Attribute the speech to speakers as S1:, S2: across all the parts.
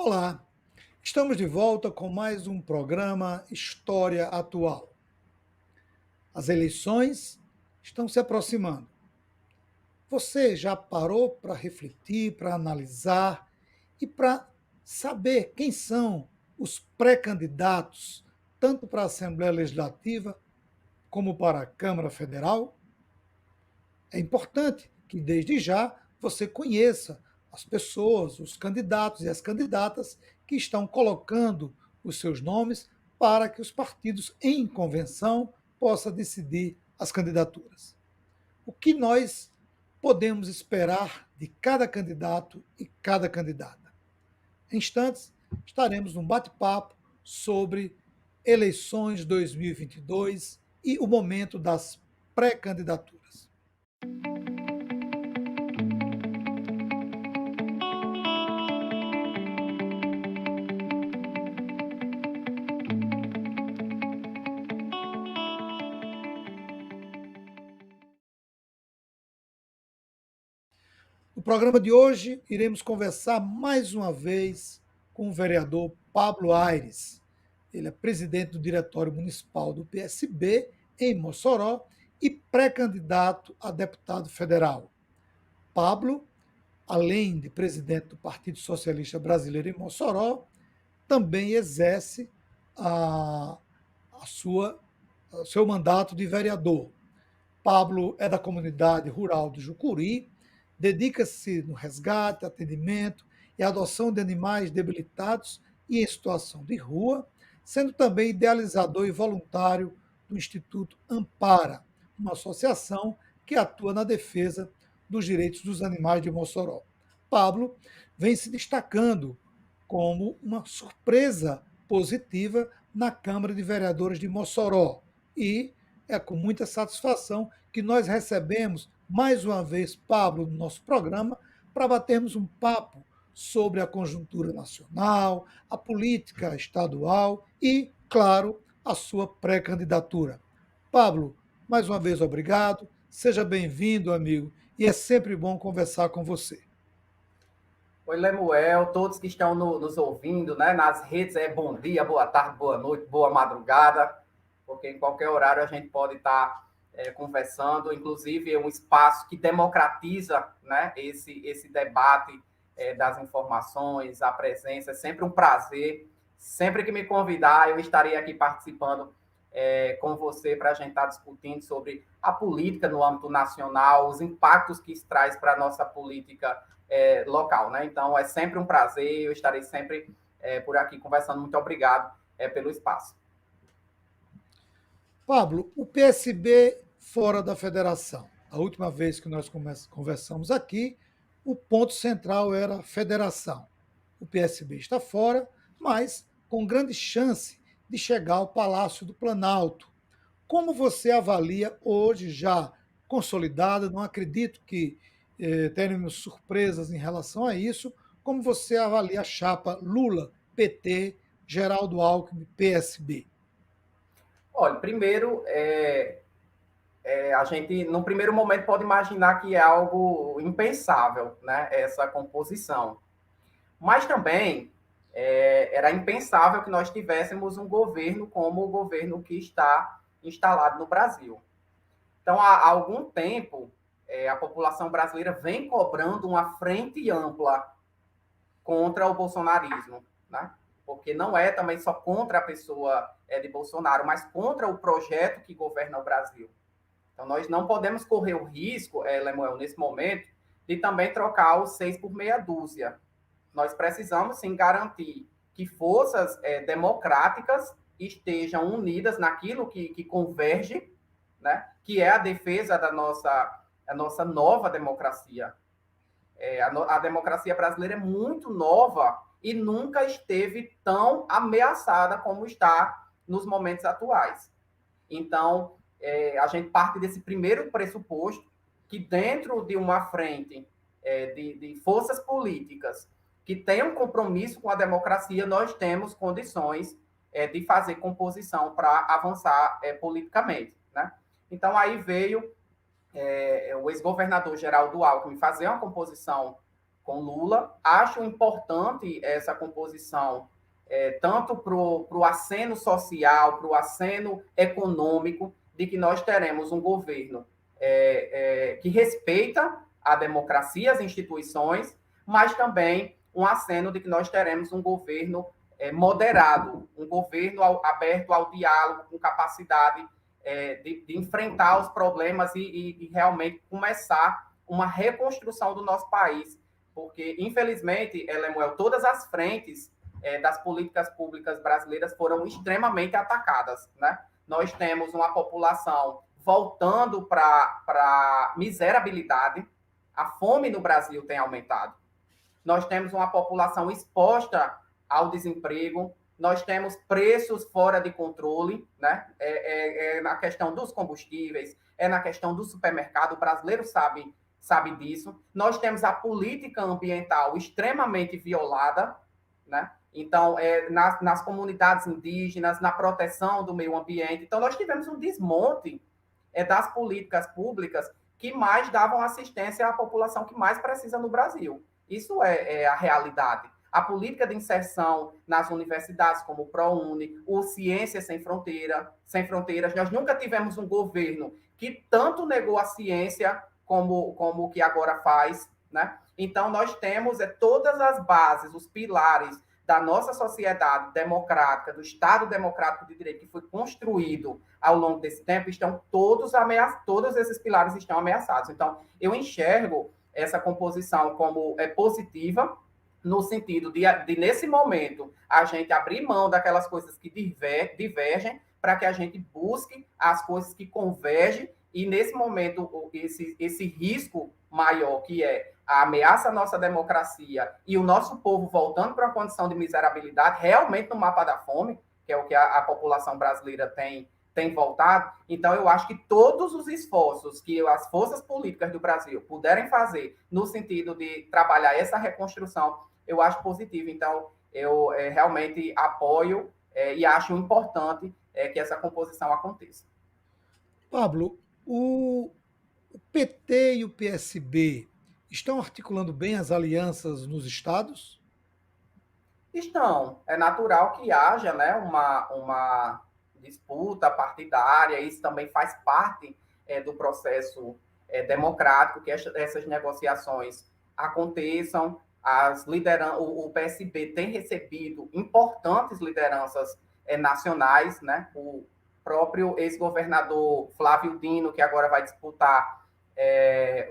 S1: Olá, estamos de volta com mais um programa História Atual. As eleições estão se aproximando. Você já parou para refletir, para analisar e para saber quem são os pré-candidatos, tanto para a Assembleia Legislativa como para a Câmara Federal? É importante que, desde já, você conheça as pessoas, os candidatos e as candidatas que estão colocando os seus nomes para que os partidos, em convenção, possam decidir as candidaturas. O que nós podemos esperar de cada candidato e cada candidata? Em instantes, estaremos num bate-papo sobre eleições 2022 e o momento das pré-candidaturas. No programa de hoje, iremos conversar mais uma vez com o vereador Pablo Aires. Ele é presidente do Diretório Municipal do PSB em Mossoró e pré-candidato a deputado federal. Pablo, além de presidente do Partido Socialista Brasileiro em Mossoró, também exerce a, a sua, o seu mandato de vereador. Pablo é da comunidade rural do Jucuri, dedica-se no resgate, atendimento e adoção de animais debilitados e em situação de rua, sendo também idealizador e voluntário do Instituto Ampara, uma associação que atua na defesa dos direitos dos animais de Mossoró. Pablo vem se destacando como uma surpresa positiva na Câmara de Vereadores de Mossoró e é com muita satisfação que nós recebemos mais uma vez Pablo no nosso programa para batermos um papo sobre a conjuntura nacional, a política estadual e, claro, a sua pré-candidatura. Pablo, mais uma vez obrigado, seja bem-vindo, amigo, e é sempre bom conversar com você.
S2: Oi, Lemuel, todos que estão nos ouvindo, né, nas redes, bom dia, boa tarde, boa noite, boa madrugada, porque em qualquer horário a gente pode estar conversando, inclusive é um espaço que democratiza, né, esse debate das informações, a presença, é sempre um prazer, sempre que me convidar eu estarei aqui participando com você para a gente estar discutindo sobre a política no âmbito nacional, os impactos que isso traz para a nossa política local, né? Então, é sempre um prazer, eu estarei sempre por aqui conversando. Muito obrigado pelo espaço.
S1: Pablo, o PSB fora da federação. A última vez que nós conversamos aqui, o ponto central era a federação. O PSB está fora, mas com grande chance de chegar ao Palácio do Planalto. Como você avalia hoje já consolidada? Não acredito que teremos surpresas em relação a isso. Como você avalia a chapa Lula, PT, Geraldo Alckmin, PSB?
S2: Olha, primeiro, a gente, no primeiro momento, pode imaginar que é algo impensável, né? Essa composição. Mas também era impensável que nós tivéssemos um governo como o governo que está instalado no Brasil. Então, há algum tempo, a população brasileira vem cobrando uma frente ampla contra o bolsonarismo, né? Porque não é também só contra a pessoa de Bolsonaro, mas contra o projeto que governa o Brasil. Então, nós não podemos correr o risco, Lemuel, nesse momento, de também trocar os 6 por meia dúzia. Nós precisamos, sim, garantir que forças democráticas estejam unidas naquilo que converge, né? Que é a defesa da nossa nova democracia. A democracia brasileira é muito nova e nunca esteve tão ameaçada como está nos momentos atuais. Então, a gente parte desse primeiro pressuposto que dentro de uma frente de forças políticas que tem um compromisso com a democracia, nós temos condições de fazer composição para avançar politicamente, né? Então, aí veio o ex-governador Geraldo Alckmin fazer uma composição com Lula. Acho importante essa composição, tanto para o aceno social, para o aceno econômico, de que nós teremos um governo que respeita a democracia, as instituições, mas também um aceno de que nós teremos um governo moderado, um governo aberto ao diálogo, com capacidade de enfrentar os problemas e realmente começar uma reconstrução do nosso país. Porque, infelizmente, Lemuel, todas as frentes das políticas públicas brasileiras foram extremamente atacadas, né? Nós temos uma população voltando para a miserabilidade, a fome no Brasil tem aumentado. Nós temos uma população exposta ao desemprego, nós temos preços fora de controle, né? Na questão dos combustíveis, na questão do supermercado, o brasileiro sabe disso. Nós temos a política ambiental extremamente violada, né? Então, nas comunidades indígenas, na proteção do meio ambiente. Então, nós tivemos um desmonte das políticas públicas que mais davam assistência à população que mais precisa no Brasil. Isso é a realidade. A política de inserção nas universidades, como o ProUni, o Ciências Sem Fronteiras, nós nunca tivemos um governo que tanto negou a ciência como o que agora faz, né? Então, nós temos todas as bases, os pilares da nossa sociedade democrática, do Estado democrático de direito que foi construído ao longo desse tempo, estão todos ameaçados, todos esses pilares estão ameaçados. Então, eu enxergo essa composição como positiva, no sentido de, nesse momento, a gente abrir mão daquelas coisas que divergem para que a gente busque as coisas que convergem e, nesse momento, esse risco maior, que é a ameaça à nossa democracia e o nosso povo voltando para uma condição de miserabilidade, realmente no mapa da fome, que é o que a população brasileira tem voltado. Então, eu acho que todos os esforços que as forças políticas do Brasil puderem fazer no sentido de trabalhar essa reconstrução, eu acho positivo. Então, eu realmente apoio e acho importante que essa composição aconteça.
S1: Pablo, o PT e o PSB estão articulando bem as alianças nos estados?
S2: Estão. É natural que haja, né, uma disputa partidária, isso também faz parte do processo democrático, que essas negociações aconteçam. O PSB tem recebido importantes lideranças nacionais, né? O próprio ex-governador Flávio Dino, que agora vai disputar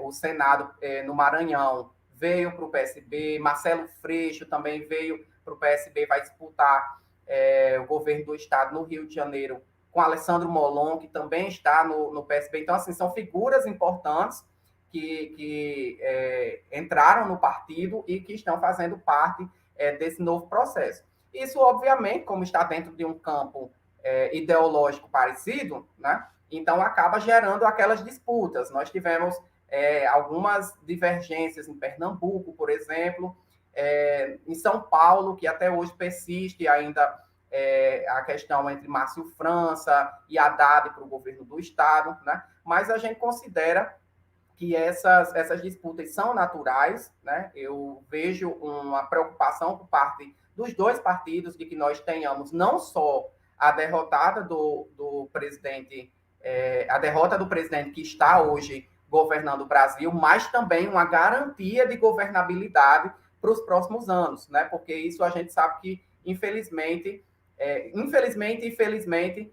S2: o Senado no Maranhão, veio para o PSB. Marcelo Freixo também veio para o PSB, vai disputar o governo do estado no Rio de Janeiro com Alessandro Molon, que também está no PSB. Então, assim, são figuras importantes que entraram no partido e que estão fazendo parte desse novo processo. Isso, obviamente, como está dentro de um campo ideológico parecido, né? Então acaba gerando aquelas disputas. Nós tivemos algumas divergências em Pernambuco, por exemplo, em São Paulo, que até hoje persiste ainda a questão entre Márcio França e Haddad para o governo do estado, né? Mas a gente considera que essas disputas são naturais, né? Eu vejo uma preocupação por parte dos dois partidos de que nós tenhamos não só a derrotada do presidente, a derrota do presidente que está hoje governando o Brasil, mas também uma garantia de governabilidade para os próximos anos, né? Porque isso a gente sabe que, infelizmente e felizmente,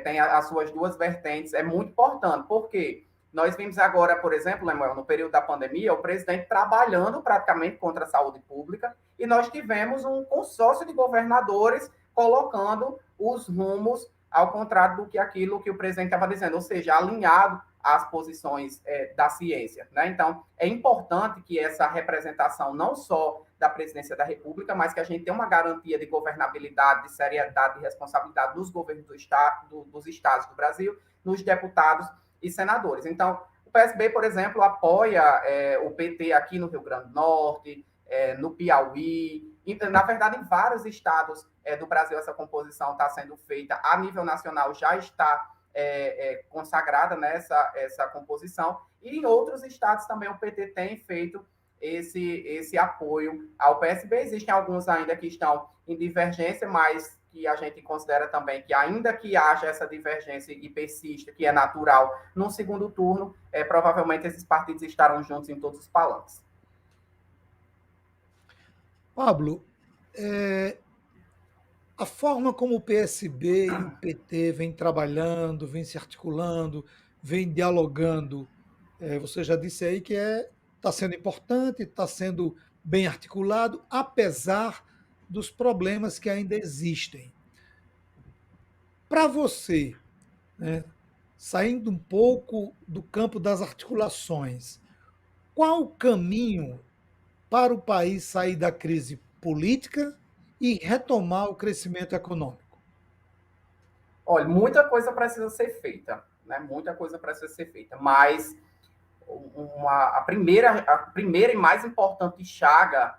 S2: tem as suas duas vertentes, é muito importante, porque nós vimos agora, por exemplo, Lemuel, no período da pandemia, o presidente trabalhando praticamente contra a saúde pública, e nós tivemos um consórcio de governadores colocando os rumos ao contrário do que aquilo que o presidente estava dizendo, ou seja, alinhado às posições da ciência, né? Então, é importante que essa representação não só da presidência da República, mas que a gente tenha uma garantia de governabilidade, de seriedade e responsabilidade dos governos dos estados do Brasil, nos deputados e senadores. Então, o PSB, por exemplo, apoia o PT aqui no Rio Grande do Norte, no Piauí, na verdade, em vários estados do Brasil essa composição está sendo feita. A nível nacional já está consagrada nessa essa composição, e em outros estados também o PT tem feito esse apoio ao PSB. Existem alguns ainda que estão em divergência, mas que a gente considera também que, ainda que haja essa divergência e persista, que é natural, no segundo turno, provavelmente esses partidos estarão juntos em todos os palanques.
S1: Pablo, a forma como o PSB e o PT vêm trabalhando, vêm se articulando, vêm dialogando, você já disse aí que está sendo importante, está sendo bem articulado, apesar dos problemas que ainda existem. Para você, né, saindo um pouco do campo das articulações, qual o caminho para o país sair da crise política e retomar o crescimento econômico?
S2: Olha, muita coisa precisa ser feita, né? Muita coisa precisa ser feita, mas a primeira e mais importante chaga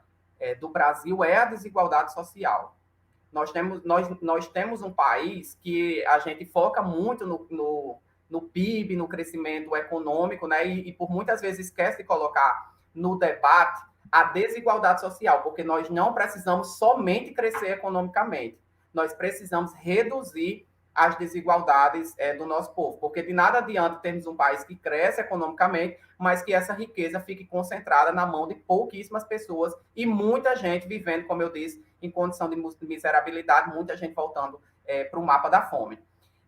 S2: do Brasil é a desigualdade social. Nós temos um país que a gente foca muito no PIB, no crescimento econômico, né? E por muitas vezes esquece de colocar no debate a desigualdade social, porque nós não precisamos somente crescer economicamente, nós precisamos reduzir as desigualdades do nosso povo, porque de nada adianta termos um país que cresce economicamente, mas que essa riqueza fique concentrada na mão de pouquíssimas pessoas e muita gente vivendo, como eu disse, em condição de miserabilidade, muita gente voltando para o mapa da fome.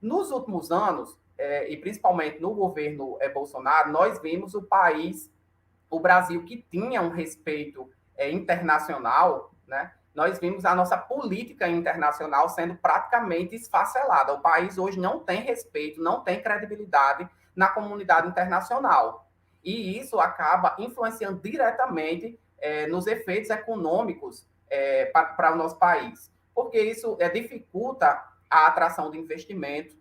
S2: Nos últimos anos, e principalmente no governo Bolsonaro, nós vimos o Brasil que tinha um respeito internacional, né? Nós vimos a nossa política internacional sendo praticamente esfacelada. O país hoje não tem respeito, não tem credibilidade na comunidade internacional. E isso acaba influenciando diretamente nos efeitos econômicos para o nosso país. Porque isso dificulta a atração de investimento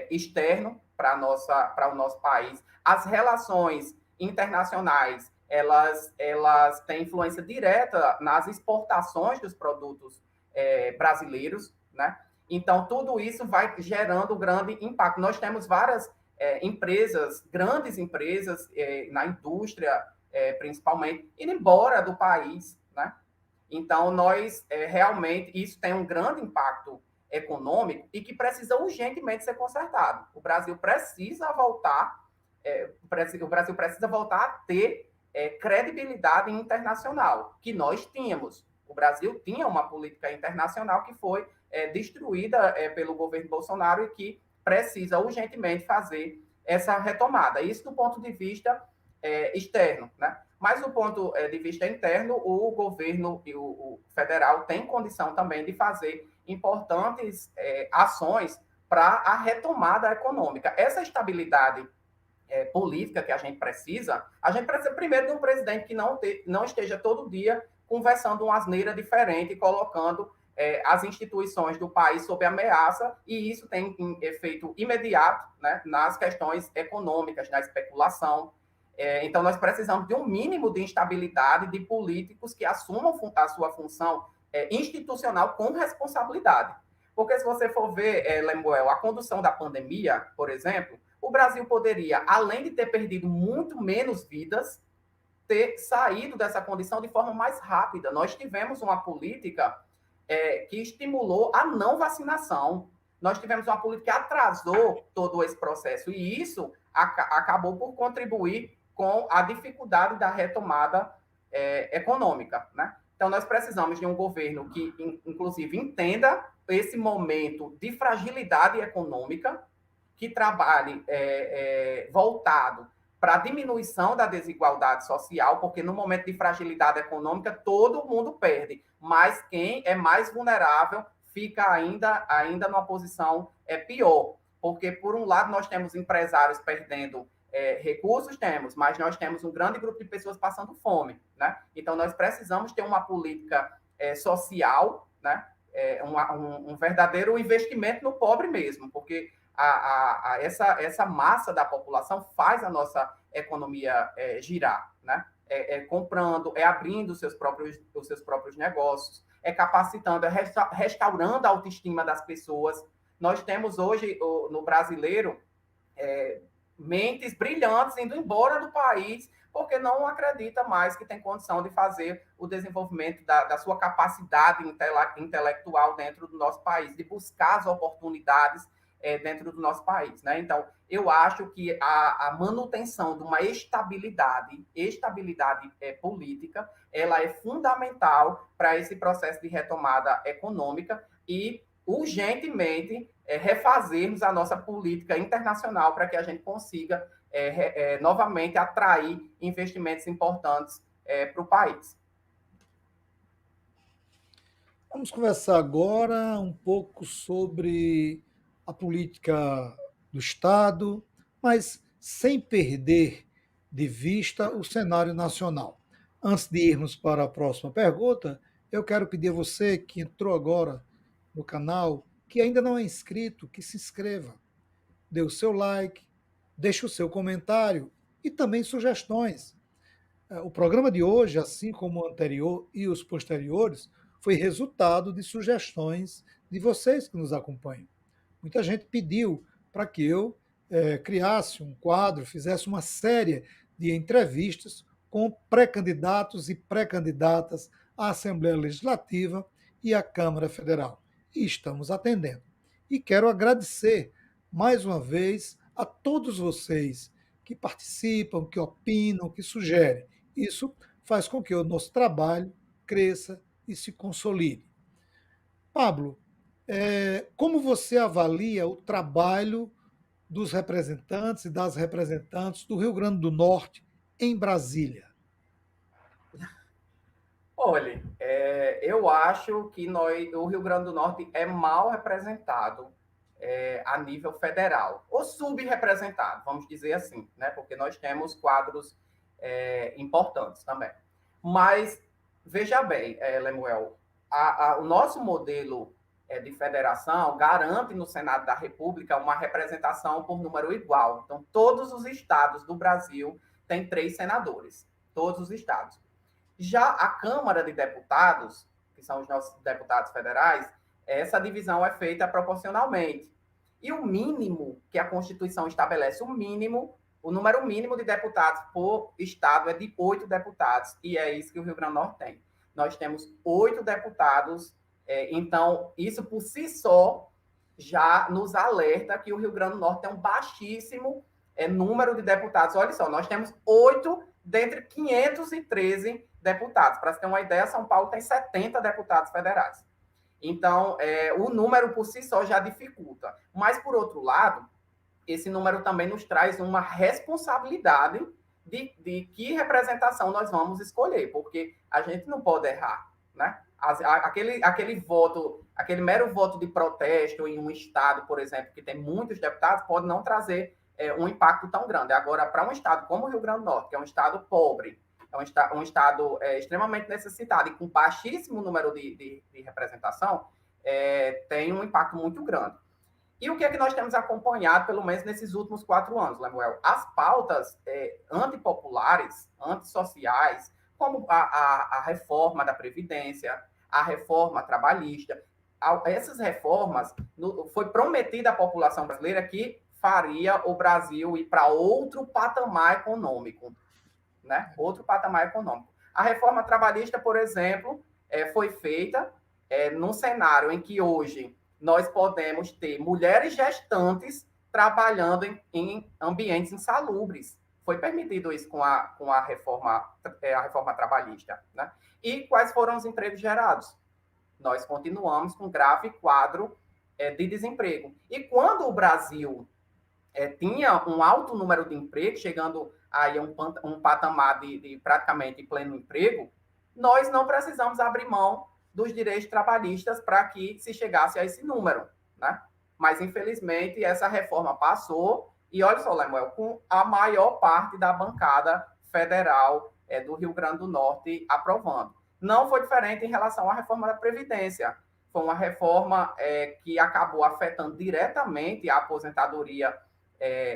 S2: externo para o nosso país. As relações internacionais elas têm influência direta nas exportações dos produtos brasileiros, né? Então, tudo isso vai gerando grande impacto. Nós temos várias empresas, grandes empresas na indústria, principalmente, indo embora do país, né? Então, nós realmente, isso tem um grande impacto econômico e que precisa urgentemente ser consertado. O Brasil precisa voltar, o Brasil precisa voltar a ter credibilidade internacional, que nós tínhamos. O Brasil tinha uma política internacional que foi destruída pelo governo Bolsonaro e que precisa urgentemente fazer essa retomada. Isso do ponto de vista externo, né? Mas do ponto de vista interno, o governo e o federal têm condição também de fazer importantes ações para a retomada econômica. Essa estabilidade política que a gente precisa primeiro de um presidente que não esteja todo dia conversando uma asneira diferente, colocando as instituições do país sob ameaça, e isso tem um efeito imediato, né, nas questões econômicas, na especulação. Então, nós precisamos de um mínimo de instabilidade de políticos que assumam a sua função institucional com responsabilidade. Porque se você for ver, Lemuel, a condução da pandemia, por exemplo, o Brasil poderia, além de ter perdido muito menos vidas, ter saído dessa condição de forma mais rápida. Nós tivemos uma política que estimulou a não vacinação. Nós tivemos uma política que atrasou todo esse processo. E isso acabou por contribuir com a dificuldade da retomada econômica, né? Então, nós precisamos de um governo que, inclusive, entenda esse momento de fragilidade econômica, que trabalhe voltado para a diminuição da desigualdade social, porque no momento de fragilidade econômica, todo mundo perde, mas quem é mais vulnerável fica ainda numa posição pior, porque, por um lado, nós temos empresários perdendo recursos, mas nós temos um grande grupo de pessoas passando fome, né? Então, nós precisamos ter uma política social, né? Um verdadeiro investimento no pobre mesmo, porque essa massa da população faz a nossa economia girar, né? Comprando, abrindo os seus próprios negócios, capacitando, restaurando a autoestima das pessoas. Nós temos hoje, no brasileiro, mentes brilhantes indo embora do país porque não acredita mais que tem condição de fazer o desenvolvimento da sua capacidade intelectual dentro do nosso país, de buscar as oportunidades dentro do nosso país, né? Então, eu acho que a manutenção de uma estabilidade política, ela é fundamental para esse processo de retomada econômica e urgentemente refazermos a nossa política internacional para que a gente consiga novamente atrair investimentos importantes para o país.
S1: Vamos conversar agora um pouco sobre a política do Estado, mas sem perder de vista o cenário nacional. Antes de irmos para a próxima pergunta, eu quero pedir a você que entrou agora no canal, que ainda não é inscrito, que se inscreva, dê o seu like, deixe o seu comentário e também sugestões. O programa de hoje, assim como o anterior e os posteriores, foi resultado de sugestões de vocês que nos acompanham. Muita gente pediu para que eu criasse um quadro, fizesse uma série de entrevistas com pré-candidatos e pré-candidatas à Assembleia Legislativa e à Câmara Federal. E estamos atendendo. E quero agradecer mais uma vez a todos vocês que participam, que opinam, que sugerem. Isso faz com que o nosso trabalho cresça e se consolide. Pablo, como você avalia o trabalho dos representantes e das representantes do Rio Grande do Norte em Brasília?
S2: Olha, eu acho que o Rio Grande do Norte é mal representado a nível federal, ou subrepresentado, vamos dizer assim, né? Porque nós temos quadros importantes também. Mas, veja bem, Lemuel, o nosso modelo de federação garante no Senado da República uma representação por número igual. Então, todos os estados do Brasil têm 3 senadores, todos os estados. Já a Câmara de Deputados, que são os nossos deputados federais, essa divisão é feita proporcionalmente. E o mínimo que a Constituição estabelece, o número mínimo de deputados por estado é de 8 deputados, e é isso que o Rio Grande do Norte tem. Nós temos 8 deputados, então isso por si só já nos alerta que o Rio Grande do Norte tem um baixíssimo número de deputados. Olha só, nós temos 8 dentre 513 deputados. Para você ter uma ideia, São Paulo tem 70 deputados federais. Então, o número por si só já dificulta. Mas, por outro lado, esse número também nos traz uma responsabilidade de que representação nós vamos escolher, porque a gente não pode errar, né? Aquele voto, aquele mero voto de protesto em um estado, por exemplo, que tem muitos deputados, pode não trazer um impacto tão grande. Agora, para um estado como o Rio Grande do Norte, que é um estado pobre, é um estado extremamente necessitado e com baixíssimo número de representação, tem um impacto muito grande. E o que é que nós temos acompanhado, pelo menos nesses últimos 4 anos, Lemuel? As pautas antipopulares, antissociais, como a reforma da Previdência, a reforma trabalhista, essas reformas, foi prometida à população brasileira que faria o Brasil ir para outro patamar econômico, né? Outro patamar econômico. A reforma trabalhista, por exemplo, foi feita num cenário em que hoje nós podemos ter mulheres gestantes trabalhando em ambientes insalubres. Foi permitido isso com a reforma trabalhista, né? E quais foram os empregos gerados? Nós continuamos com grave quadro de desemprego. E quando o Brasil tinha um alto número de empregos, chegando aí a um patamar de praticamente pleno emprego, nós não precisamos abrir mão dos direitos trabalhistas para que se chegasse a esse número, né? Mas, infelizmente, essa reforma passou e, olha só, Lemuel, com a maior parte da bancada federal do Rio Grande do Norte aprovando. Não foi diferente em relação à reforma da Previdência. Foi uma reforma que acabou afetando diretamente a aposentadoria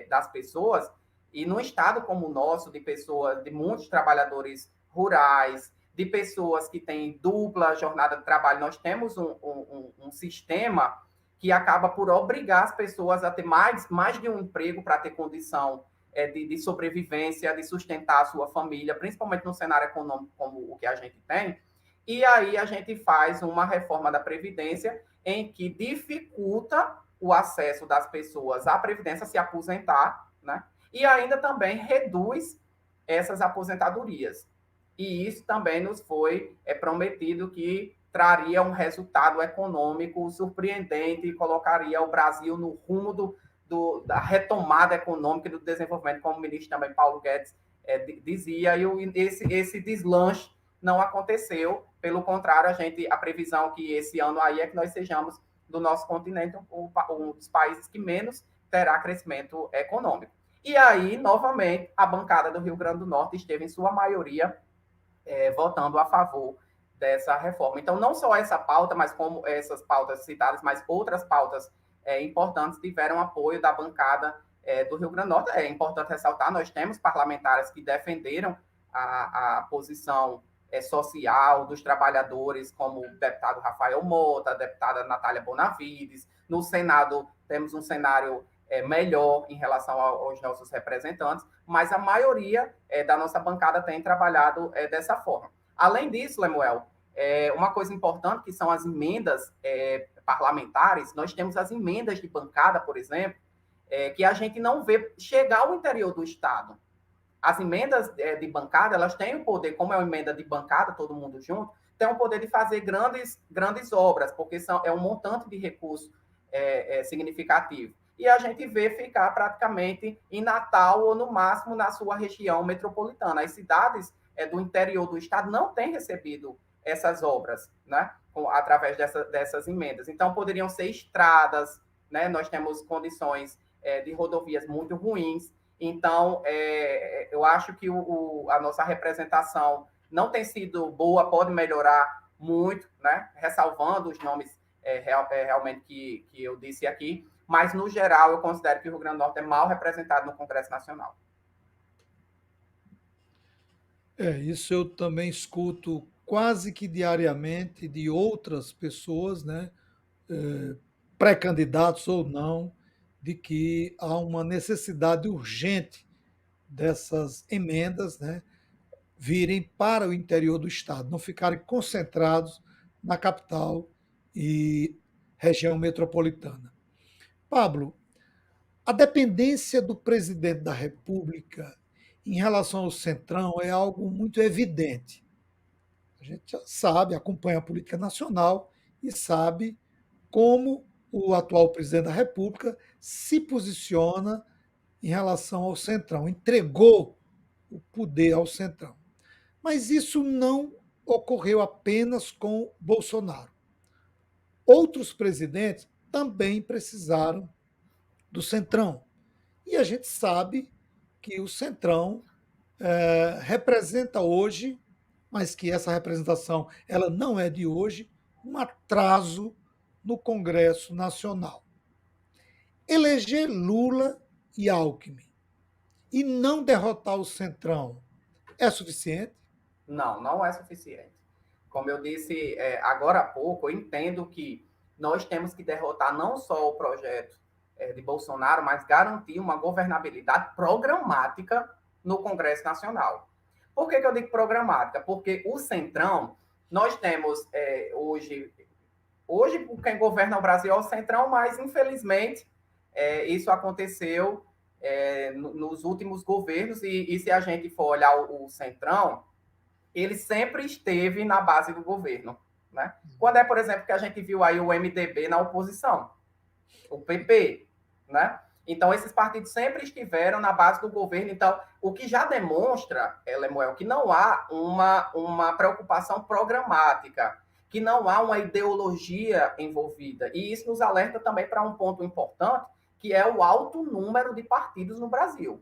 S2: das pessoas, e num estado como o nosso, de pessoas, de muitos trabalhadores rurais, de pessoas que têm dupla jornada de trabalho, nós temos um sistema que acaba por obrigar as pessoas a ter mais de um emprego para ter condição de sobrevivência, de sustentar a sua família, principalmente no cenário econômico como o que a gente tem. E aí a gente faz uma reforma da Previdência em que dificulta o acesso das pessoas à Previdência se aposentar, né? E ainda também reduz essas aposentadorias. E isso também nos foi prometido que traria um resultado econômico surpreendente e colocaria o Brasil no rumo da retomada econômica e do desenvolvimento, como o ministro também Paulo Guedes dizia, e esse deslanche não aconteceu. Pelo contrário, a previsão que esse ano aí é que nós sejamos, do nosso continente, um dos países que menos terá crescimento econômico. E aí, novamente, a bancada do Rio Grande do Norte esteve, em sua maioria, votando a favor dessa reforma. Então, não só essa pauta, mas como essas pautas citadas, mas outras pautas importantes tiveram apoio da bancada do Rio Grande do Norte. É importante ressaltar, nós temos parlamentares que defenderam a posição social dos trabalhadores, como o deputado Rafael Mota, a deputada Natália Bonavides. No Senado, temos um cenário melhor em relação aos nossos representantes, mas a maioria da nossa bancada tem trabalhado dessa forma. Além disso, Lemuel, uma coisa importante que são as emendas parlamentares, nós temos as emendas de bancada, por exemplo, que a gente não vê chegar ao interior do Estado. As emendas de bancada, elas têm o poder, como é uma emenda de bancada, todo mundo junto, tem o poder de fazer grandes obras, porque é um montante de recurso significativo. E a gente vê ficar praticamente em Natal ou, no máximo, na sua região metropolitana. As cidades do interior do estado não têm recebido essas obras, né, através dessas emendas. Então, poderiam ser estradas, né? Nós temos condições de rodovias muito ruins. Então, eu acho que a nossa representação não tem sido boa, pode melhorar muito, né? Ressalvando os nomes realmente que eu disse aqui, mas, no geral, eu considero que o Rio Grande do Norte é mal representado no Congresso Nacional.
S1: Isso eu também escuto quase que diariamente de outras pessoas, né, pré-candidatos ou não, de que há uma necessidade urgente dessas emendas, né, virem para o interior do estado, não ficarem concentrados na capital e região metropolitana. Pablo, a dependência do presidente da República em relação ao Centrão é algo muito evidente. A gente já sabe, acompanha a política nacional e sabe como o atual presidente da República se posiciona em relação ao Centrão, entregou o poder ao Centrão. Mas isso não ocorreu apenas com Bolsonaro. Outros presidentes também precisaram do Centrão. E a gente sabe que o Centrão representa hoje, mas que essa representação ela não é de hoje, um atraso no Congresso Nacional. Eleger Lula e Alckmin e não derrotar o Centrão é suficiente?
S2: Não, não é suficiente. Como eu disse agora há pouco, eu entendo que nós temos que derrotar não só o projeto de Bolsonaro, mas garantir uma governabilidade programática no Congresso Nacional. Por que eu digo programática? Porque o Centrão, nós temos hoje quem governa o Brasil é o Centrão, mas infelizmente isso aconteceu nos últimos governos, e se a gente for olhar o Centrão, ele sempre esteve na base do governo, né? Quando por exemplo, que a gente viu aí o MDB na oposição, o PP, né? Então, esses partidos sempre estiveram na base do governo. Então, o que já demonstra, Lemuel, que não há uma preocupação programática, que não há uma ideologia envolvida. E isso nos alerta também para um ponto importante, que é o alto número de partidos no Brasil.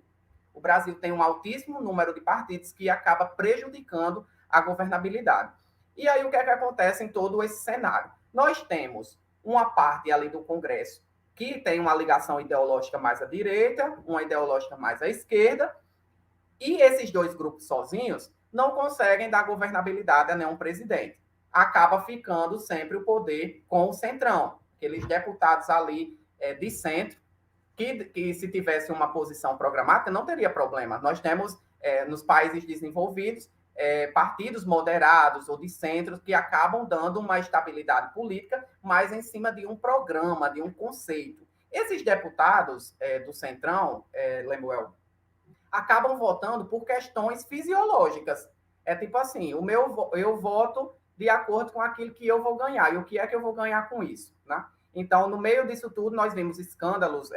S2: O Brasil tem um altíssimo número de partidos que acaba prejudicando a governabilidade. E aí o que acontece em todo esse cenário? Nós temos uma parte ali do Congresso que tem uma ligação ideológica mais à direita, uma ideológica mais à esquerda, e esses dois grupos sozinhos não conseguem dar governabilidade a nenhum presidente. Acaba ficando sempre o poder com o Centrão, aqueles deputados ali de centro, que se tivesse uma posição programática, não teria problema. Nós temos, nos países desenvolvidos, partidos moderados ou de centro que acabam dando uma estabilidade política, mas em cima de um programa, de um conceito. Esses deputados do Centrão, Lemuel, acabam votando por questões fisiológicas. É tipo assim, eu voto de acordo com aquilo que eu vou ganhar. E o que é que eu vou ganhar com isso? Né? Então, no meio disso tudo, nós vimos escândalos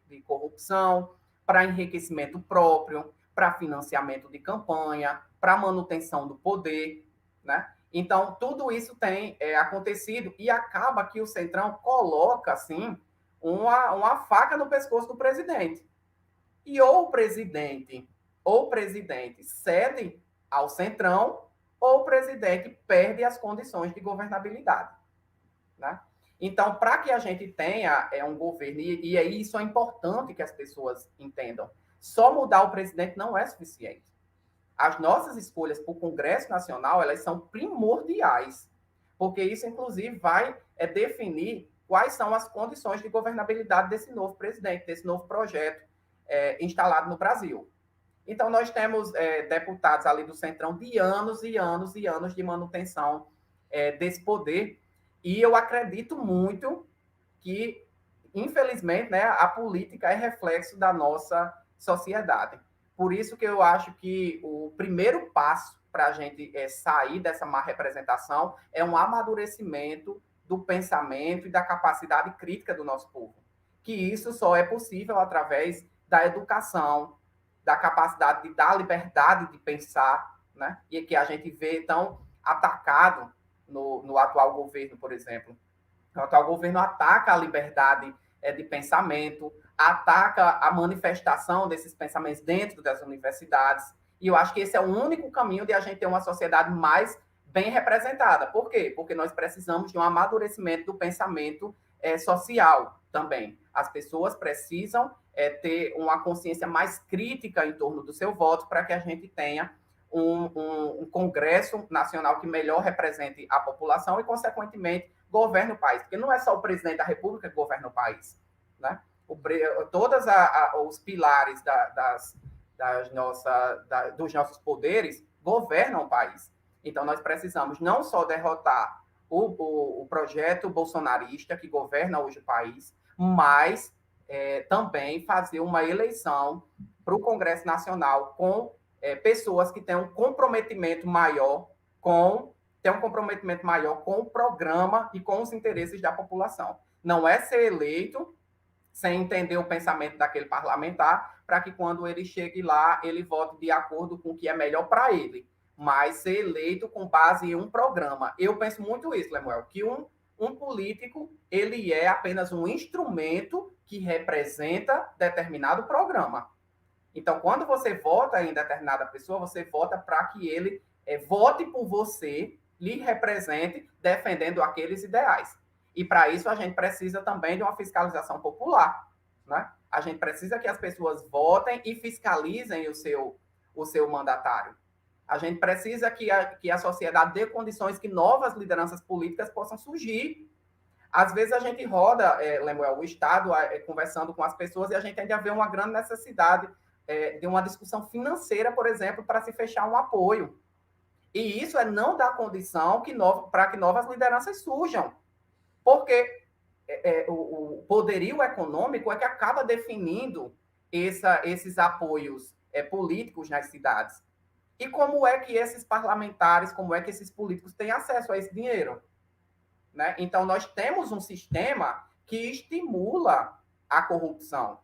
S2: de corrupção, para enriquecimento próprio, para financiamento de campanha, para manutenção do poder. Né? Então, tudo isso tem acontecido e acaba que o Centrão coloca, assim, uma faca no pescoço do presidente. E ou o presidente cede ao Centrão, ou o presidente perde as condições de governabilidade. Né? Então, para que a gente tenha um governo, e isso é importante que as pessoas entendam, só mudar o presidente não é suficiente. As nossas escolhas para o Congresso Nacional, elas são primordiais, porque isso, inclusive, vai definir quais são as condições de governabilidade desse novo presidente, desse novo projeto instalado no Brasil. Então, nós temos deputados ali do Centrão de anos e anos e anos de manutenção desse poder, e eu acredito muito que, infelizmente, né, a política é reflexo da nossa sociedade. Por isso que eu acho que o primeiro passo para a gente sair dessa má representação é um amadurecimento do pensamento e da capacidade crítica do nosso povo. Que isso só é possível através da educação, da capacidade de dar liberdade de pensar, né? E que a gente vê tão atacado no atual governo, por exemplo. O atual governo ataca a liberdade de pensamento, ataca a manifestação desses pensamentos dentro das universidades, e eu acho que esse é o único caminho de a gente ter uma sociedade mais bem representada. Por quê? Porque nós precisamos de um amadurecimento do pensamento social também. As pessoas precisam ter uma consciência mais crítica em torno do seu voto para que a gente tenha um Congresso Nacional que melhor represente a população e, consequentemente, governe o país. Porque não é só o presidente da República que governa o país. Né? Todos os pilares dos nossos poderes governam o país. Então, nós precisamos não só derrotar o projeto bolsonarista que governa hoje o país, mas também fazer uma eleição para o Congresso Nacional com pessoas que têm um comprometimento maior com o programa e com os interesses da população. Não é ser eleito sem entender o pensamento daquele parlamentar, para que quando ele chegue lá, ele vote de acordo com o que é melhor para ele, mas ser eleito com base em um programa. Eu penso muito isso, Lemuel, que um político, ele é apenas um instrumento que representa determinado programa. Então, quando você vota em determinada pessoa, você vota para que ele vote por você, lhe represente, defendendo aqueles ideais. E para isso a gente precisa também de uma fiscalização popular. Né? A gente precisa que as pessoas votem e fiscalizem o seu mandatário. A gente precisa que a sociedade dê condições que novas lideranças políticas possam surgir. Às vezes a gente roda, Lemuel, o Estado conversando com as pessoas e a gente ainda vê uma grande necessidade de uma discussão financeira, por exemplo, para se fechar um apoio. E isso não dar condição para que novas lideranças surjam. Porque o poderio econômico é que acaba definindo esses apoios políticos nas cidades. E como é que esses parlamentares, como é que esses políticos têm acesso a esse dinheiro? Né? Então, nós temos um sistema que estimula a corrupção.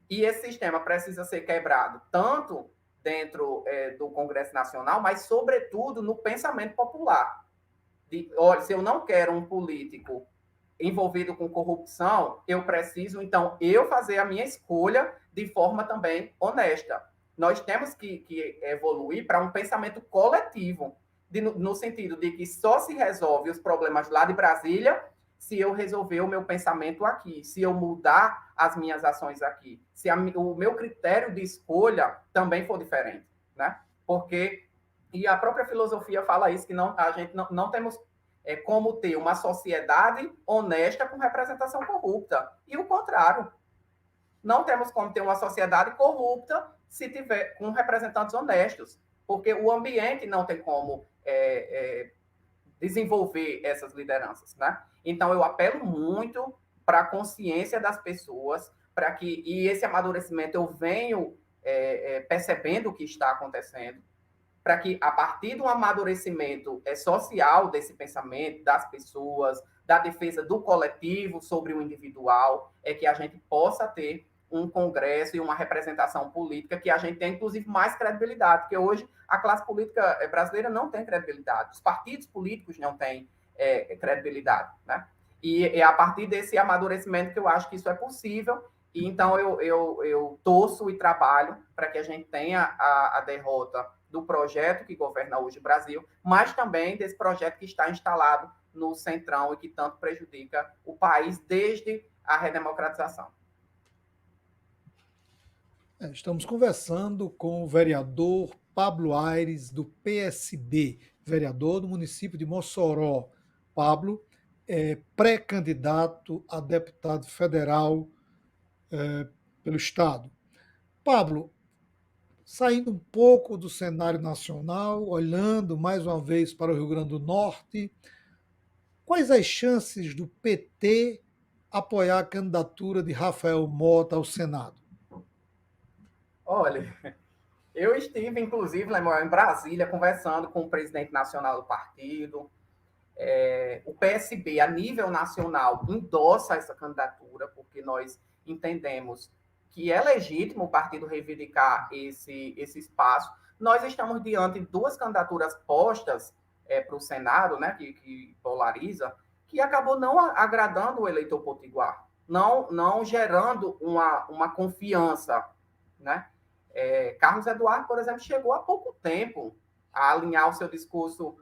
S2: E esse sistema precisa ser quebrado, tanto dentro do Congresso Nacional, mas, sobretudo, no pensamento popular. Olha, se eu não quero um político envolvido com corrupção, eu preciso, então, eu fazer a minha escolha de forma também honesta. Nós temos que evoluir para um pensamento coletivo, no sentido de que só se resolve os problemas lá de Brasília se eu resolver o meu pensamento aqui, se eu mudar as minhas ações aqui, se o meu critério de escolha também for diferente. Né? Porque, e a própria filosofia fala isso, que a gente não temos como ter uma sociedade honesta com representação corrupta. E o contrário. não temos como ter uma sociedade corrupta se tiver com representantes honestos, porque o ambiente não tem como desenvolver essas lideranças, né? Então, eu apelo muito para a consciência das pessoas, para que, e esse amadurecimento eu venho percebendo o que está acontecendo, para que, a partir do amadurecimento social desse pensamento, das pessoas, da defesa do coletivo sobre o individual, é que a gente possa ter um congresso e uma representação política que a gente tem, inclusive, mais credibilidade, porque hoje a classe política brasileira não tem credibilidade, os partidos políticos não têm credibilidade, né? E é a partir desse amadurecimento que eu acho que isso é possível, e então eu torço e trabalho para que a gente tenha a derrota do projeto que governa hoje o Brasil, mas também desse projeto que está instalado no Centrão e que tanto prejudica o país desde a redemocratização.
S1: Estamos conversando com o vereador Pablo Aires, do PSB, vereador do município de Mossoró. Pablo é pré-candidato a deputado federal pelo Estado. Pablo, saindo um pouco do cenário nacional, olhando mais uma vez para o Rio Grande do Norte, quais as chances do PT apoiar a candidatura de Rafael Mota ao Senado?
S2: Olha, eu estive, inclusive, em Brasília, conversando com o presidente nacional do partido. O PSB, a nível nacional, endossa essa candidatura, porque nós entendemos que é legítimo o partido reivindicar esse espaço. Nós estamos diante de duas candidaturas postas para o Senado, né, que polariza, que acabou não agradando o eleitor potiguar, não gerando uma confiança, né? Carlos Eduardo, por exemplo, chegou há pouco tempo a alinhar o seu discurso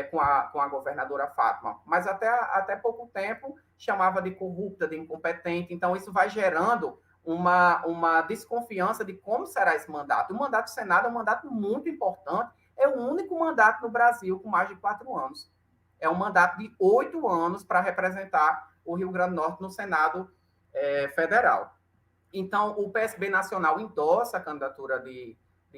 S2: com a governadora Fátima, mas até pouco tempo chamava de corrupta, de incompetente, então isso vai gerando uma desconfiança de como será esse mandato. O mandato do Senado é um mandato muito importante, é o único mandato no Brasil com mais de 4 anos. É um mandato de 8 anos para representar o Rio Grande do Norte no Senado federal. Então, o PSB Nacional endossa a candidatura de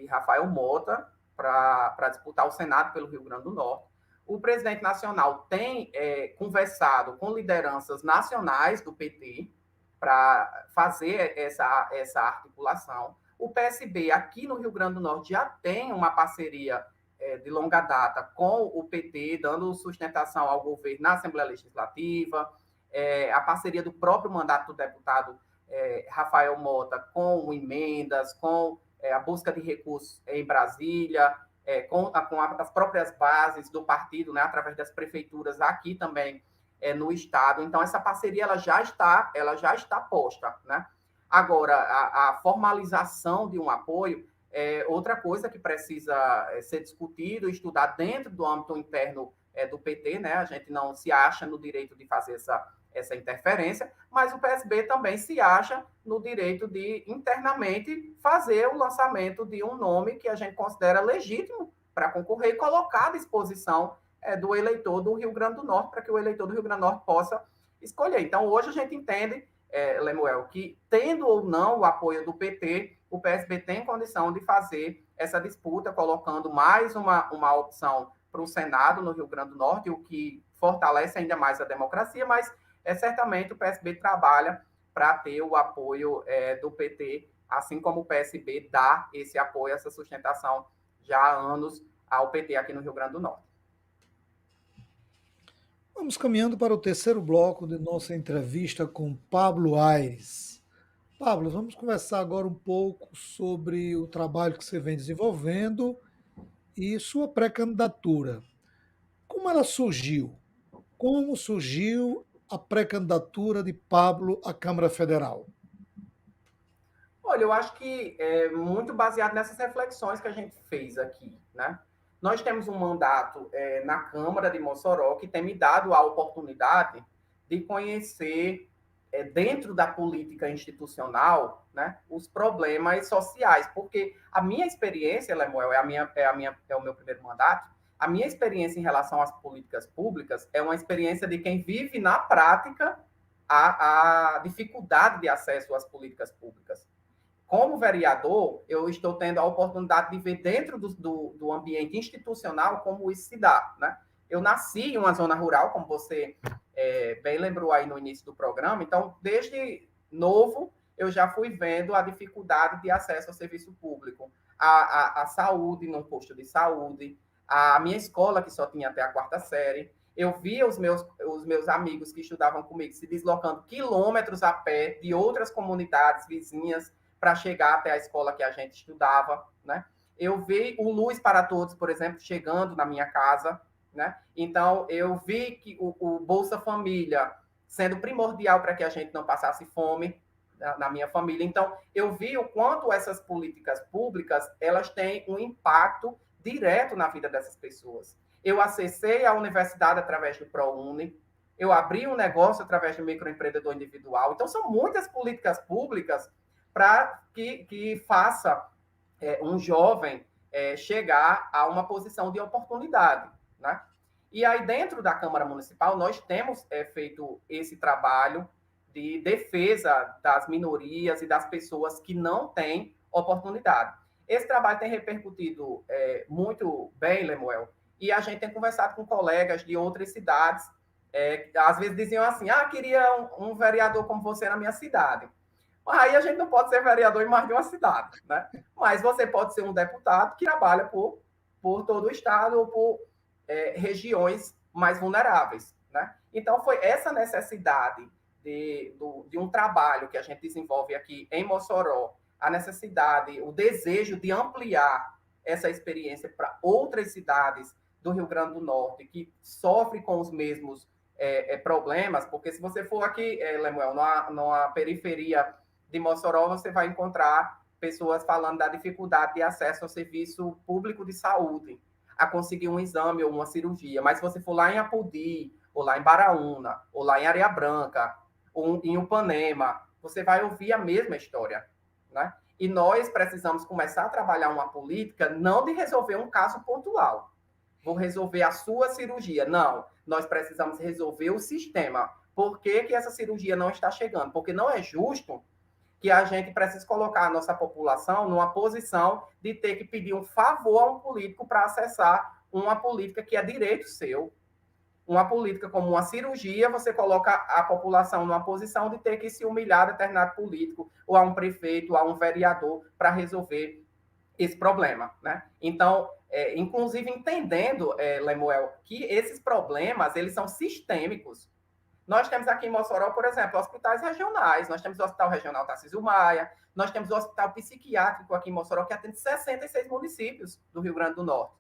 S2: Rafael Mota para disputar o Senado pelo Rio Grande do Norte. O presidente nacional tem conversado com lideranças nacionais do PT para fazer essa articulação. O PSB aqui no Rio Grande do Norte já tem uma parceria de longa data com o PT, dando sustentação ao governo na Assembleia Legislativa, a parceria do próprio mandato do deputado Rafael Mota com emendas, com a busca de recursos em Brasília, com as próprias bases do partido, né, através das prefeituras aqui também no estado. Então, essa parceria ela já está posta, né? Agora, a formalização de um apoio é outra coisa que precisa ser discutido e estudar dentro do âmbito interno do PT, né? A gente não se acha no direito de fazer essa interferência, mas o PSB também se acha no direito de internamente fazer o lançamento de um nome que a gente considera legítimo para concorrer e colocar à disposição do eleitor do Rio Grande do Norte, para que o eleitor do Rio Grande do Norte possa escolher. Então, hoje a gente entende, Lemuel, que tendo ou não o apoio do PT, o PSB tem condição de fazer essa disputa, colocando mais uma opção para o Senado no Rio Grande do Norte, o que fortalece ainda mais a democracia, mas certamente o PSB trabalha para ter o apoio do PT, assim como o PSB dá esse apoio, essa sustentação já há anos ao PT aqui no Rio Grande do Norte.
S1: Vamos caminhando para o terceiro bloco de nossa entrevista com Pablo Aires. Pablo, vamos conversar agora um pouco sobre o trabalho que você vem desenvolvendo e sua pré-candidatura. Como ela surgiu? Como surgiu a pré-candidatura de Pablo à Câmara Federal?
S2: Olha, eu acho que é muito baseado nessas reflexões que a gente fez aqui, né? Nós temos um mandato na Câmara de Mossoró que tem me dado a oportunidade de conhecer, dentro da política institucional, né, os problemas sociais, porque a minha experiência, Lemuel, é o meu primeiro mandato, a minha experiência em relação às políticas públicas é uma experiência de quem vive na prática a dificuldade de acesso às políticas públicas. Como vereador, eu estou tendo a oportunidade de ver dentro do ambiente institucional como isso se dá, né? Eu nasci em uma zona rural, como você bem lembrou aí no início do programa, então, desde novo, eu já fui vendo a dificuldade de acesso ao serviço público, a saúde, num posto de saúde, a minha escola, que só tinha até a 4ª série. Eu via os meus amigos que estudavam comigo se deslocando quilômetros a pé de outras comunidades vizinhas para chegar até a escola que a gente estudava, né? Eu vi o Luz para Todos, por exemplo, chegando na minha casa, né? Então, eu vi que o Bolsa Família sendo primordial para que a gente não passasse fome na minha família. Então, eu vi o quanto essas políticas públicas, elas têm um impacto direto na vida dessas pessoas. Eu acessei a universidade através do ProUni, eu abri um negócio através do microempreendedor individual. Então, são muitas políticas públicas para que faça um jovem chegar a uma posição de oportunidade, né? E aí, dentro da Câmara Municipal, nós temos feito esse trabalho de defesa das minorias e das pessoas que não têm oportunidade. Esse trabalho tem repercutido muito bem, Lemuel, e a gente tem conversado com colegas de outras cidades, às vezes diziam assim, queria um vereador como você na minha cidade. Aí a gente não pode ser vereador em mais de uma cidade, né? Mas você pode ser um deputado que trabalha por todo o estado ou por regiões mais vulneráveis, né? Então, foi essa necessidade de um trabalho que a gente desenvolve aqui em Mossoró, a necessidade, o desejo de ampliar essa experiência para outras cidades do Rio Grande do Norte que sofrem com os mesmos problemas, porque se você for aqui, Lemuel, numa periferia de Mossoró, você vai encontrar pessoas falando da dificuldade de acesso ao serviço público de saúde, a conseguir um exame ou uma cirurgia. Mas se você for lá em Apodi, ou lá em Baraúna, ou lá em Areia Branca, ou em Upanema, você vai ouvir a mesma história, né? E nós precisamos começar a trabalhar uma política não de resolver um caso pontual. Vou resolver a sua cirurgia. Não, nós precisamos resolver o sistema. Por que essa cirurgia não está chegando? Porque não é justo que a gente precisa colocar a nossa população numa posição de ter que pedir um favor a um político para acessar uma política que é direito seu. Uma política como uma cirurgia, você coloca a população numa posição de ter que se humilhar a determinado político, ou a um prefeito, ou a um vereador, para resolver esse problema, né? Então, inclusive entendendo, Lemuel, que esses problemas, eles são sistêmicos. Nós temos aqui em Mossoró, por exemplo, hospitais regionais. Nós temos o Hospital Regional Tarcísio Maia, nós temos o Hospital Psiquiátrico aqui em Mossoró, que atende 66 municípios do Rio Grande do Norte.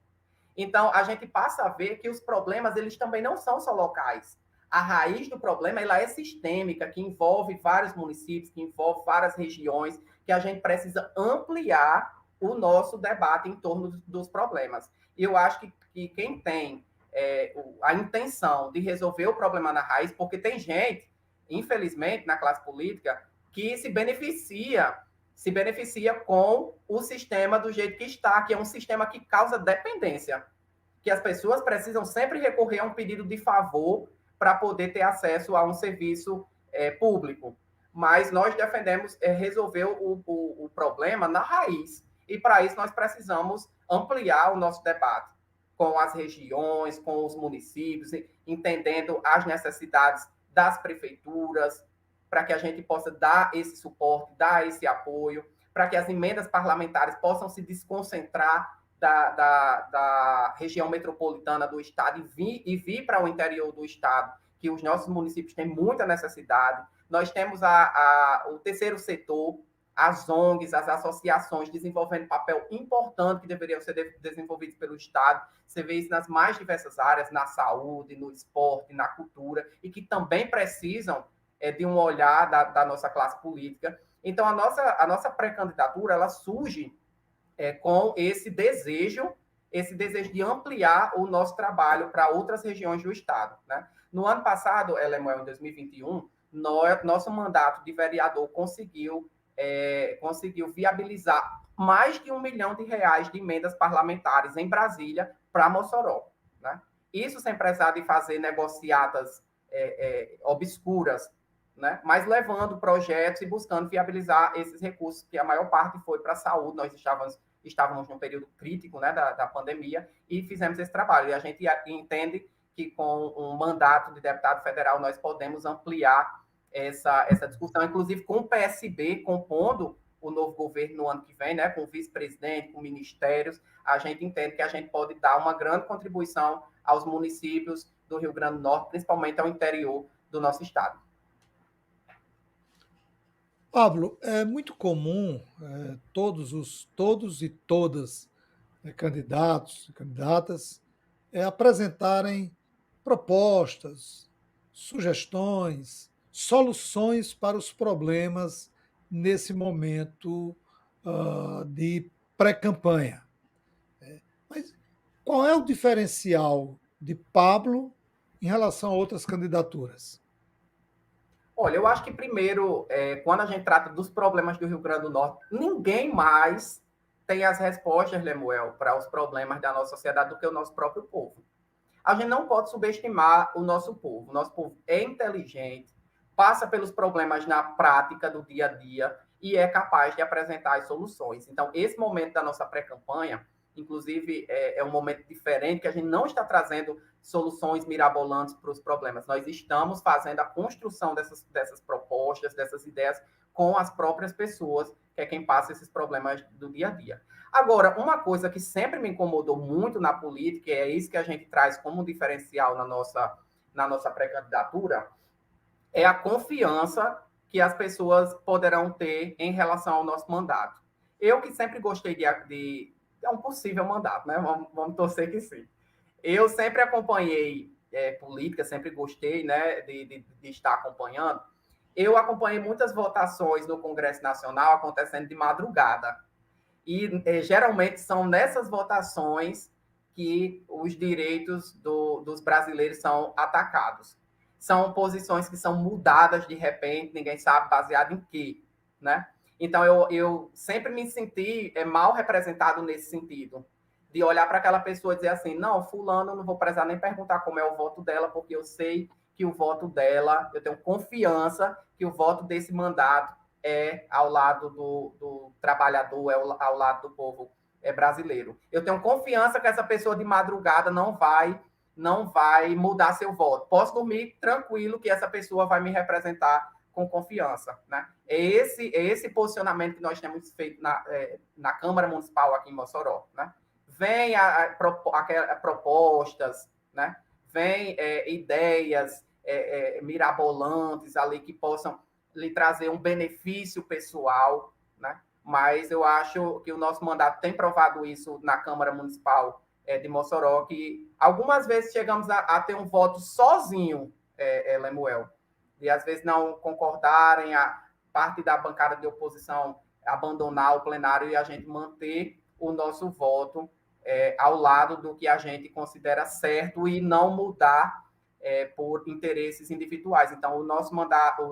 S2: Então, a gente passa a ver que os problemas, eles também não são só locais. A raiz do problema, ela é sistêmica, que envolve vários municípios, que envolve várias regiões, que a gente precisa ampliar o nosso debate em torno dos problemas. E eu acho que quem tem a intenção de resolver o problema na raiz, porque tem gente, infelizmente, na classe política, que se beneficia com o sistema do jeito que está, que é um sistema que causa dependência, que as pessoas precisam sempre recorrer a um pedido de favor para poder ter acesso a um serviço público. Mas nós defendemos resolver o problema na raiz, e para isso nós precisamos ampliar o nosso debate com as regiões, com os municípios, entendendo as necessidades das prefeituras, para que a gente possa dar esse suporte, dar esse apoio, para que as emendas parlamentares possam se desconcentrar da região metropolitana do estado e vir para o interior do estado, que os nossos municípios têm muita necessidade. Nós temos o terceiro setor, as ONGs, as associações desenvolvendo papel importante que deveriam ser desenvolvidos pelo Estado. Você vê isso nas mais diversas áreas, na saúde, no esporte, na cultura, e que também precisam de um olhar da nossa classe política. Então, a nossa pré-candidatura, ela surge com esse desejo de ampliar o nosso trabalho para outras regiões do Estado, né? No ano passado, Lemuel, em 2021, nosso mandato de vereador conseguiu viabilizar mais de R$1 milhão de emendas parlamentares em Brasília para Mossoró, né? Isso sem precisar de fazer negociatas obscuras né? Mas levando projetos e buscando viabilizar esses recursos, que a maior parte foi para a saúde. Nós estávamos num período crítico, né, da pandemia, e fizemos esse trabalho. E a gente entende que com um mandato de deputado federal nós podemos ampliar essa discussão, inclusive com o PSB compondo o novo governo no ano que vem, né, com vice-presidente, com ministérios. A gente entende que a gente pode dar uma grande contribuição aos municípios do Rio Grande do Norte, principalmente ao interior do nosso estado.
S1: Pablo, é muito comum todos e todas candidatos e candidatas apresentarem propostas, sugestões, soluções para os problemas nesse momento de pré-campanha. Mas qual é o diferencial de Pablo em relação a outras candidaturas?
S2: Olha, eu acho que primeiro, quando a gente trata dos problemas do Rio Grande do Norte, ninguém mais tem as respostas, Lemuel, para os problemas da nossa sociedade do que o nosso próprio povo. A gente não pode subestimar o nosso povo. O nosso povo é inteligente, passa pelos problemas na prática do dia a dia e é capaz de apresentar as soluções. Então, esse momento da nossa pré-campanha, inclusive, é um momento diferente, que a gente não está trazendo soluções mirabolantes para os problemas. Nós estamos fazendo a construção dessas propostas, dessas ideias com as próprias pessoas, que é quem passa esses problemas do dia a dia. Agora, uma coisa que sempre me incomodou muito na política, e é isso que a gente traz como um diferencial na nossa pré-candidatura, é a confiança que as pessoas poderão ter em relação ao nosso mandato. Eu que sempre gostei de é um possível mandato, né? Vamos torcer que sim. Eu sempre acompanhei política, sempre gostei, né, de estar acompanhando. Eu acompanhei muitas votações no Congresso Nacional acontecendo de madrugada. E geralmente são nessas votações que os direitos dos brasileiros são atacados. São posições que são mudadas de repente, ninguém sabe baseado em quê, né? Então, eu sempre me senti mal representado nesse sentido, de olhar para aquela pessoa e dizer assim, não, fulano, não vou precisar nem perguntar como é o voto dela, porque eu sei que o voto dela, eu tenho confiança que o voto desse mandato ao lado do trabalhador, ao lado do povo brasileiro. Eu tenho confiança que essa pessoa de madrugada não vai mudar seu voto. Posso dormir tranquilo que essa pessoa vai me representar com confiança, né? É esse posicionamento que nós temos feito na Câmara Municipal aqui em Mossoró, né? Vem propostas, né? Vem ideias mirabolantes ali que possam lhe trazer um benefício pessoal, né? Mas eu acho que o nosso mandato tem provado isso na Câmara Municipal de Mossoró, que algumas vezes chegamos a ter um voto sozinho, Lemuel, e às vezes não concordarem, a parte da bancada de oposição abandonar o plenário e a gente manter o nosso voto ao lado do que a gente considera certo e não mudar por interesses individuais. Então, o nosso mandato,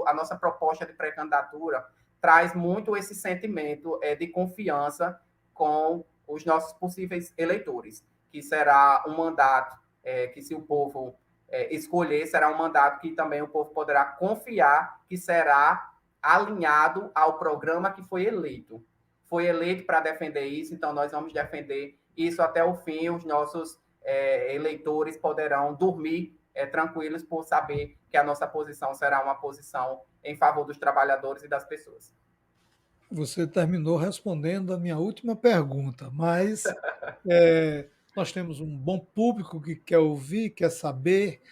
S2: a nossa proposta de pré-candidatura traz muito esse sentimento de confiança com os nossos possíveis eleitores, que será um mandato que, se o povo escolher, será um mandato que também o povo poderá confiar que será alinhado ao programa que foi eleito. Foi eleito para defender isso, então nós vamos defender isso até o fim. Os nossos eleitores poderão dormir tranquilos por saber que a nossa posição será uma posição em favor dos trabalhadores e das pessoas.
S1: Você terminou respondendo a minha última pergunta, mas nós temos um bom público que quer ouvir, quer saber,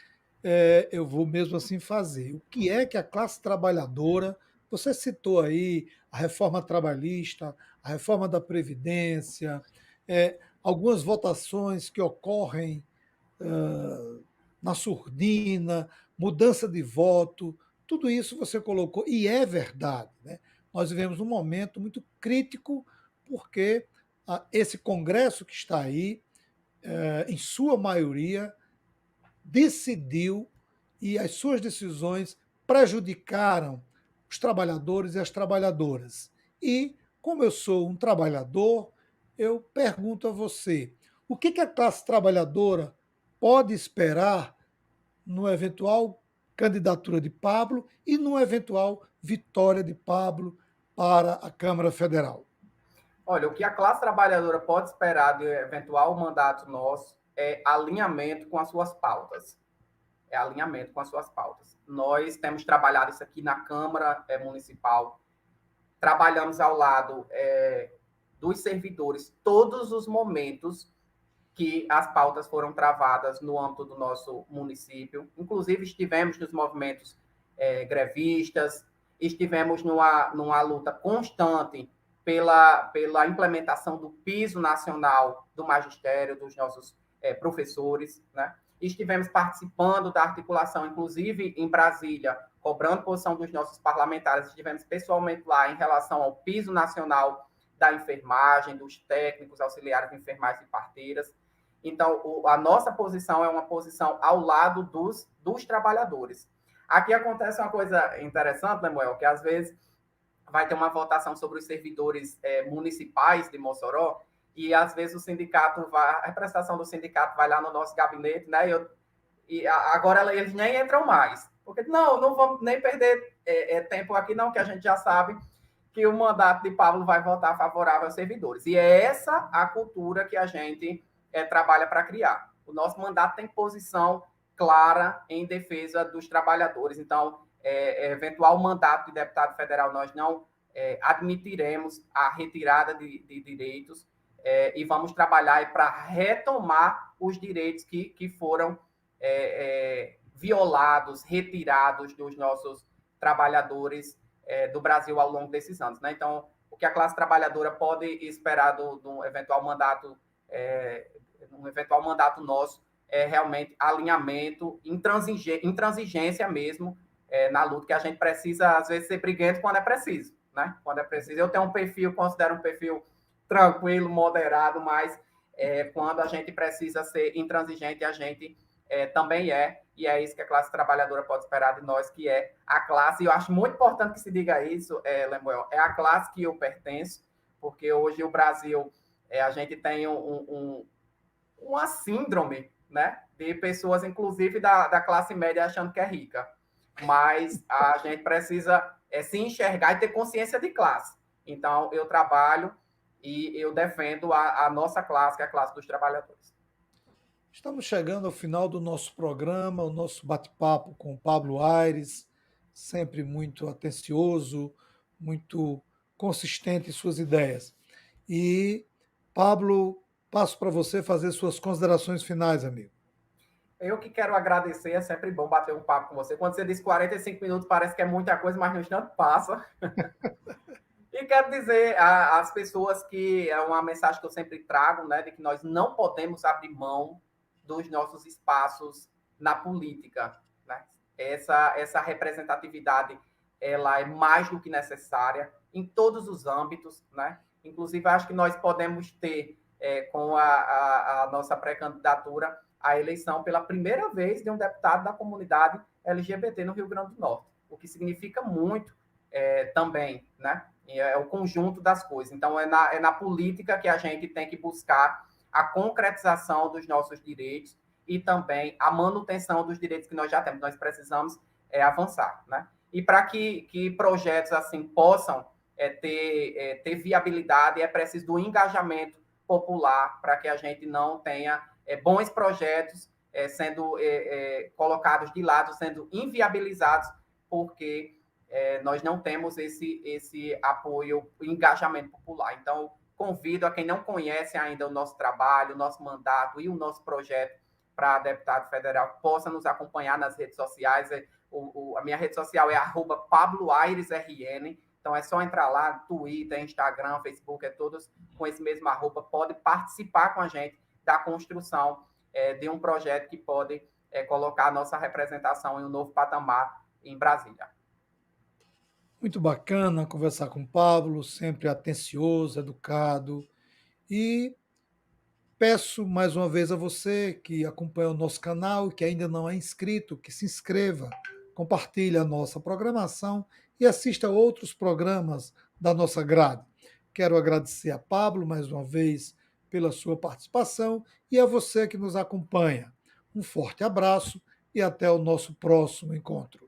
S1: eu vou mesmo assim fazer. O que é que a classe trabalhadora, você citou aí a reforma trabalhista, a reforma da Previdência, algumas votações que ocorrem na surdina, mudança de voto, tudo isso você colocou, e é verdade. Né? Nós vivemos um momento muito crítico, porque esse Congresso que está aí, em sua maioria, decidiu e as suas decisões prejudicaram os trabalhadores e as trabalhadoras. E, como eu sou um trabalhador, eu pergunto a você: o que a classe trabalhadora pode esperar no eventual candidatura de Pablo e numa eventual vitória de Pablo para a Câmara Federal?
S2: Olha, o que a classe trabalhadora pode esperar de eventual mandato nosso é alinhamento com as suas pautas. É alinhamento com as suas pautas. Nós temos trabalhado isso aqui na Câmara Municipal, trabalhamos ao lado dos servidores todos os momentos que as pautas foram travadas no âmbito do nosso município. Inclusive, estivemos nos movimentos grevistas, estivemos numa luta constante pela implementação do piso nacional do magistério, dos nossos professores, né? Estivemos participando da articulação, inclusive em Brasília, cobrando posição dos nossos parlamentares, estivemos pessoalmente lá em relação ao piso nacional da enfermagem, dos técnicos, auxiliares de enfermagem e parteiras. Então, a nossa posição é uma posição ao lado dos trabalhadores. Aqui acontece uma coisa interessante, Lemuel, que às vezes vai ter uma votação sobre os servidores municipais de Mossoró, e às vezes o sindicato a representação do sindicato vai lá no nosso gabinete, né? E agora eles nem entram mais. Porque não vamos nem perder tempo aqui, não, que a gente já sabe que o mandato de Pablo vai votar favorável aos servidores. E é essa a cultura que a gente trabalha para criar. O nosso mandato tem posição clara em defesa dos trabalhadores. Então, eventual mandato de deputado federal, nós não admitiremos a retirada de direitos e vamos trabalhar para retomar os direitos que foram violados, retirados dos nossos trabalhadores do Brasil ao longo desses anos, né? Então, o que a classe trabalhadora pode esperar do eventual mandato, um eventual mandato nosso, é realmente alinhamento, intransigência mesmo na luta, que a gente precisa, às vezes, ser briguento quando é preciso, né? Quando é preciso. Eu tenho um perfil, considero um perfil tranquilo, moderado, mas quando a gente precisa ser intransigente, a gente também e é isso que a classe trabalhadora pode esperar de nós, que é a classe, e eu acho muito importante que se diga isso, Lemuel, é a classe que eu pertenço, porque hoje o Brasil, a gente tem uma síndrome, né, de pessoas, inclusive da classe média, achando que é rica, mas a gente precisa se enxergar e ter consciência de classe. Então, eu trabalho e eu defendo a nossa classe, que é a classe dos trabalhadores.
S1: Estamos chegando ao final do nosso programa, o nosso bate-papo com o Pablo Aires, sempre muito atencioso, muito consistente em suas ideias. E, Pablo, passo para você fazer suas considerações finais, amigo.
S2: Eu que quero agradecer, é sempre bom bater um papo com você. Quando você diz 45 minutos, parece que é muita coisa, mas no instante passa. E quero dizer às pessoas que é uma mensagem que eu sempre trago, né, de que nós não podemos abrir mão dos nossos espaços na política, né? Essa representatividade, ela é mais do que necessária em todos os âmbitos, né? Inclusive, acho que nós podemos ter, com a nossa pré-candidatura, a eleição pela primeira vez de um deputado da comunidade LGBT no Rio Grande do Norte, o que significa muito também, né? É o conjunto das coisas. Então, é na política que a gente tem que buscar a concretização dos nossos direitos e também a manutenção dos direitos que nós já temos. Nós precisamos avançar, né? E para que projetos assim possam ter viabilidade, é preciso do engajamento popular para que a gente não tenha bons projetos sendo colocados de lado, sendo inviabilizados, porque nós não temos esse apoio, engajamento popular. Então, convido a quem não conhece ainda o nosso trabalho, o nosso mandato e o nosso projeto para deputado federal, possa nos acompanhar nas redes sociais. A minha rede social é @PabloAiresRN. Então, é só entrar lá, Twitter, Instagram, Facebook, todos com esse mesmo @. Pode participar com a gente da construção de um projeto que pode colocar a nossa representação em um novo patamar em Brasília.
S1: Muito bacana conversar com o Pablo, sempre atencioso, educado. E peço mais uma vez a você que acompanha o nosso canal e que ainda não é inscrito, que se inscreva, compartilhe a nossa programação e assista a outros programas da nossa grade. Quero agradecer a Pablo mais uma vez pela sua participação e a você que nos acompanha. Um forte abraço e até o nosso próximo encontro.